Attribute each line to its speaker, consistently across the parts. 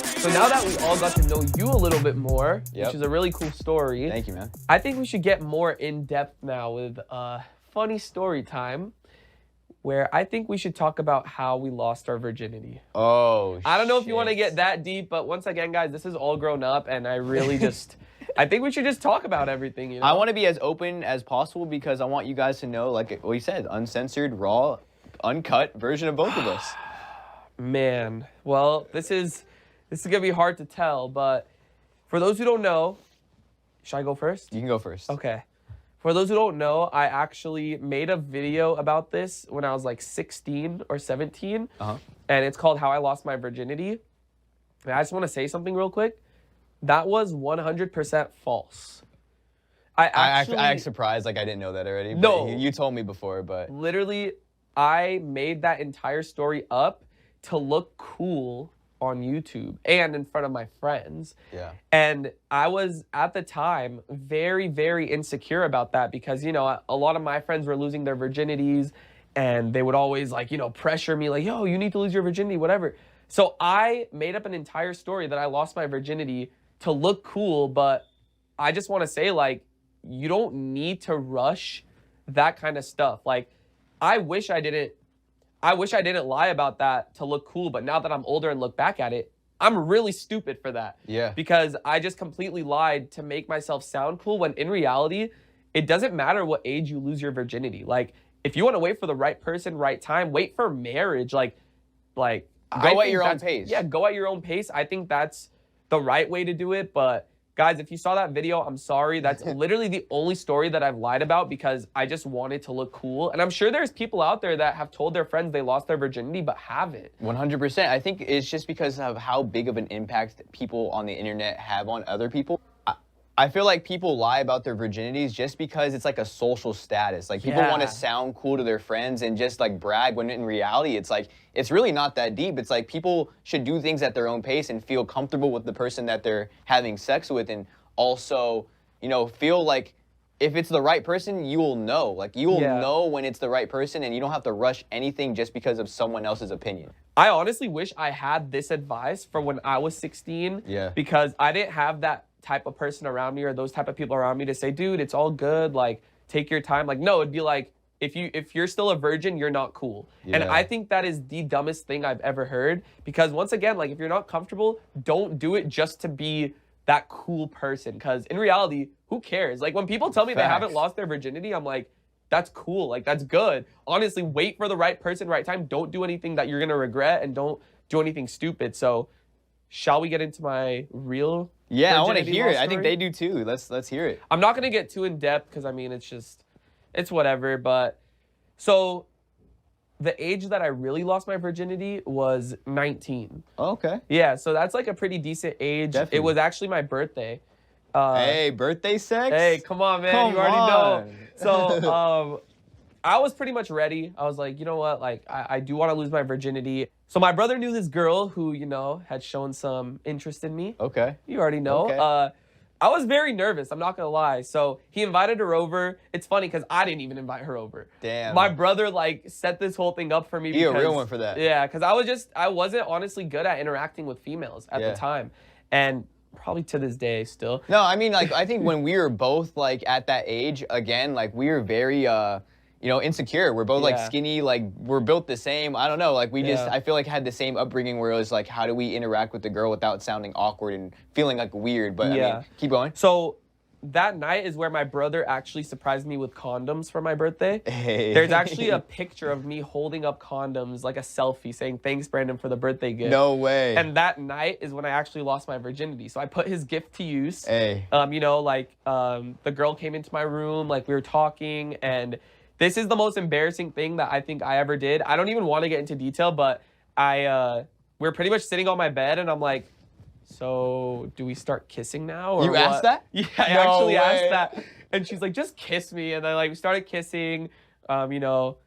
Speaker 1: So now that we all got to know you a little bit more,
Speaker 2: Yep.
Speaker 1: which is a really cool story.
Speaker 2: Thank you, man.
Speaker 1: I think we should get more in depth now with funny story time, where I think we should talk about how we lost our virginity.
Speaker 2: Oh,
Speaker 1: I don't know if you want to get that deep, but once again, guys, this is all grown up, and I really just, I think we should just talk about everything, you know?
Speaker 2: I want to be as open as possible because I want you guys to know, like what you said, uncensored, raw, uncut version of both of us.
Speaker 1: Man, well, this is gonna be hard to tell, but for those who don't know, should I go first?
Speaker 2: You can go first.
Speaker 1: Okay. For those who don't know, I actually made a video about this when I was like 16 or 17, and it's called How I Lost My Virginity. And I just want to say something real quick. That was 100% false.
Speaker 2: I'm surprised, like I didn't know that already.
Speaker 1: No.
Speaker 2: But you told me before, but
Speaker 1: literally, I made that entire story up to look cool on YouTube and in front of my friends.
Speaker 2: Yeah.
Speaker 1: And I was, at the time, very, very insecure about that because, you know, a lot of my friends were losing their virginities and they would always, like, you know, pressure me like, yo, you need to lose your virginity, whatever. So I made up an entire story that I lost my virginity to look cool, but I just want to say, like, you don't need to rush that kind of stuff. Like, I wish I didn't lie about that to look cool, but now that I'm older and look back at it, I'm really stupid for that.
Speaker 2: Yeah.
Speaker 1: Because I just completely lied to make myself sound cool when in reality, it doesn't matter what age you lose your virginity. Like, if you want to wait for the right person, right time, wait for marriage, like
Speaker 2: go at your own pace.
Speaker 1: Yeah, go at your own pace. I think that's the right way to do it, but guys, if you saw that video, I'm sorry. That's literally the only story that I've lied about because I just wanted to look cool. And I'm sure there's people out there that have told their friends they lost their virginity but haven't.
Speaker 2: 100%. I think it's just because of how big of an impact people on the internet have on other people. I feel like people lie about their virginities just because it's like a social status. Like people want to sound cool to their friends and just like brag when in reality it's like, it's really not that deep. It's like people should do things at their own pace and feel comfortable with the person that they're having sex with and also, you know, feel like if it's the right person, you will know. Like you will know when it's the right person and you don't have to rush anything just because of someone else's opinion.
Speaker 1: I honestly wish I had this advice from when I was 16 because I didn't have that type of person around me or those type of people around me to say, dude, it's all good, like take your time. Like, no, it'd be like, if you're still a virgin, you're not cool. And I think that is the dumbest thing I've ever heard because once again, like if you're not comfortable, don't do it just to be that cool person because in reality, who cares? Like when people tell me they haven't lost their virginity, I'm like, that's cool, like that's good. Honestly, wait for the right person, right time. Don't do anything that you're gonna regret and don't do anything stupid. So shall we get into my real
Speaker 2: I want to hear it. I think they do too. Let's hear it.
Speaker 1: I'm not going to get too in depth because I mean, it's whatever. But so the age that I really lost my virginity was 19.
Speaker 2: Oh, okay.
Speaker 1: Yeah. So that's like a pretty decent age.
Speaker 2: Definitely.
Speaker 1: It was actually my birthday.
Speaker 2: Hey, birthday sex?
Speaker 1: Hey, come on, man. You already know. So I was pretty much ready. I was like, you know what? Like, I do want to lose my virginity. So my brother knew this girl who, you know, had shown some interest in me.
Speaker 2: Okay.
Speaker 1: You already know.
Speaker 2: Okay.
Speaker 1: I was very nervous. I'm not going to lie. So he invited her over. It's funny because I didn't even invite her over.
Speaker 2: Damn.
Speaker 1: My brother, like, set this whole thing up for me.
Speaker 2: You're a real one for that.
Speaker 1: Yeah, because I wasn't honestly good at interacting with females at the time. And probably to this day still.
Speaker 2: No, I mean, like, I think when we were both, like, at that age, again, like, we were very, you know, insecure. We're both like skinny, like we're built the same. I don't know, like we just, I feel like had the same upbringing where it was like, how do we interact with the girl without sounding awkward and feeling like weird? But I mean, keep going.
Speaker 1: So that night is where my brother actually surprised me with condoms for my birthday.
Speaker 2: Hey.
Speaker 1: There's actually a picture of me holding up condoms, like a selfie saying, thanks, Brandon, for the birthday gift.
Speaker 2: No way.
Speaker 1: And that night is when I actually lost my virginity. So I put his gift to use.
Speaker 2: Hey.
Speaker 1: You know, like the girl came into my room, like we were talking, and this is the most embarrassing thing that I think I ever did. I don't even want to get into detail, but we were pretty much sitting on my bed, and I'm like, so do we start kissing now? Or
Speaker 2: you
Speaker 1: what?
Speaker 2: Asked that?
Speaker 1: Yeah, I actually asked that. And she's like, just kiss me. And then like we started kissing, you know.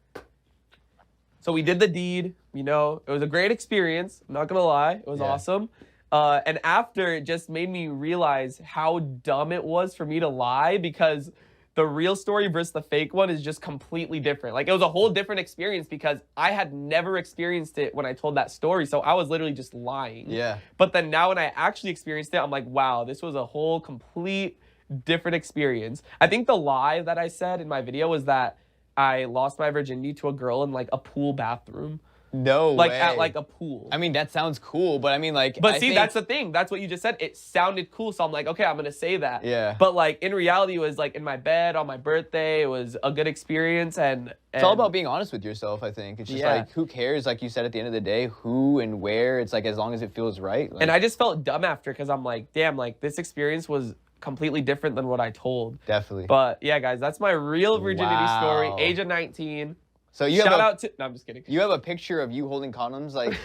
Speaker 1: So we did the deed, you know. It was a great experience. I'm not going to lie. It was awesome. And after, it just made me realize how dumb it was for me to lie because the real story versus the fake one is just completely different. Like, it was a whole different experience because I had never experienced it when I told that story. So I was literally just lying.
Speaker 2: Yeah.
Speaker 1: But then now when I actually experienced it, I'm like, wow, this was a whole complete different experience. I think the lie that I said in my video was that I lost my virginity to a girl in like a pool bathroom.
Speaker 2: No
Speaker 1: like
Speaker 2: way.
Speaker 1: at like a pool.
Speaker 2: I mean, that sounds cool, but I mean, like.
Speaker 1: But see, that's the thing. That's what you just said. It sounded cool, so I'm like, okay, I'm gonna say that.
Speaker 2: Yeah.
Speaker 1: But like in reality, it was like in my bed on my birthday. It was a good experience, and
Speaker 2: it's all about being honest with yourself. I think it's just like, who cares? Like you said, at the end of the day, who and where. It's like as long as it feels right. Like,
Speaker 1: and I just felt dumb after because I'm like, damn, like this experience was completely different than what I told.
Speaker 2: Definitely.
Speaker 1: But yeah, guys, that's my real virginity story. Age of 19.
Speaker 2: So you
Speaker 1: shout out to. No, I'm just kidding.
Speaker 2: You have a picture of you holding condoms, like,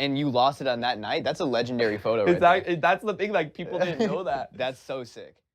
Speaker 2: and you lost it on that night. That's a legendary photo. Right there.
Speaker 1: That's the thing. Like people didn't know that.
Speaker 2: That's so sick.